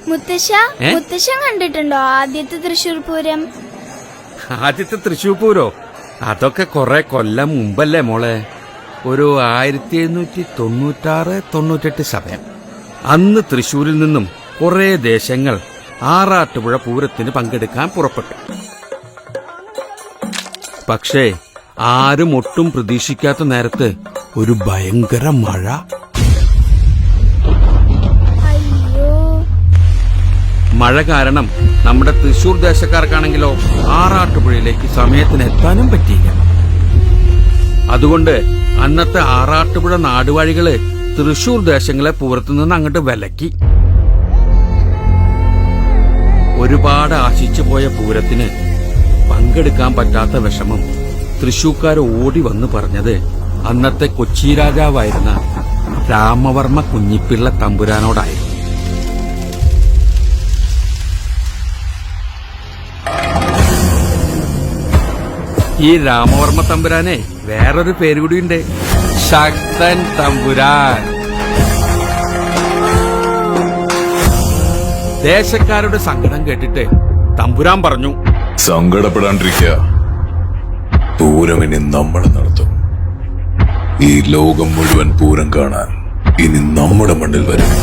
മുത്തശ്ശൻ കണ്ടിട്ടുണ്ടോ ആദ്യത്തെ തൃശ്ശൂർ പൂരം? ആദ്യത്തെ തൃശ്ശൂർ പൂരോ? അതൊക്കെ കുറെ കൊല്ലം മുമ്പല്ലേ മോളെ. ഒരു 1796-98 സമയം. അന്ന് തൃശ്ശൂരിൽ നിന്നും കുറെ ദേശങ്ങൾ ആറാട്ടുപുഴ പൂരത്തിന് പങ്കെടുക്കാൻ പുറപ്പെട്ടു. പക്ഷേ ആരും ഒട്ടും പ്രതീക്ഷിക്കാത്ത നേരത്ത് ഒരു ഭയങ്കര മഴ. മഴ കാരണം നമ്മുടെ തൃശ്ശൂർ ദേശക്കാർക്കാണെങ്കിലോ ആറാട്ടുപുഴയിലേക്ക് സമയത്തിന് എത്താനും പറ്റിയില്ല. അതുകൊണ്ട് അന്നത്തെ ആറാട്ടുപുഴ നാടുവാഴികള് തൃശ്ശൂർ ദേശങ്ങളെ പൂരത്തുനിന്ന് അങ്ങോട്ട് വിലക്കി. ഒരുപാട് ആശിച്ചു പോയ പൂരത്തിന് പങ്കെടുക്കാൻ പറ്റാത്ത വിഷമം തൃശ്ശൂർക്കാർ ഓടി വന്ന് പറഞ്ഞത് അന്നത്തെ കൊച്ചി രാജാവായിരുന്ന രാമവർമ്മ കുഞ്ഞിപ്പിള്ള തമ്പുരാനോടായിരുന്നു. ഈ രാമവർമ്മ തമ്പുരാനെ വേറൊരു പേരുകൂടിയുണ്ട്, ശക്തൻ തമ്പുരാൻ. ദേശക്കാരുടെ സങ്കടം കേട്ടിട്ട് തമ്പുരാൻ പറഞ്ഞു, സങ്കടപ്പെടാണ്ടിരിക്കുക, പൂരം ഇനി നമ്മൾ നടത്തും. ഈ ലോകം മുഴുവൻ പൂരം കാണാൻ ഇനി നമ്മുടെ മണ്ണിൽ വരും.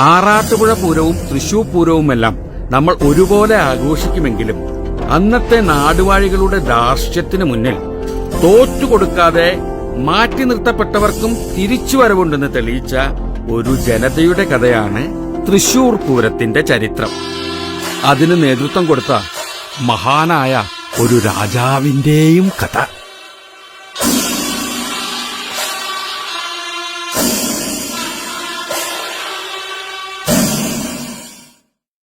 ആറാട്ടുപുഴ പൂരവും തൃശൂർ പൂരവുമെല്ലാം നമ്മൾ ഒരുപോലെ ആഘോഷിക്കുമെങ്കിലും അന്നത്തെ നാടുവാഴികളുടെ ധാർഷ്ട്യത്തിന് മുന്നിൽ തോറ്റുകൊടുക്കാതെ മാറ്റി നിർത്തപ്പെട്ടവർക്കും തിരിച്ചുവരവുണ്ടെന്ന് തെളിയിച്ച ഒരു ജനതയുടെ കഥയാണ് തൃശൂർ പൂരത്തിന്റെ ചരിത്രം. അതിന് നേതൃത്വം കൊടുത്ത മഹാനായ ഒരു രാജാവിന്റെയും കഥ.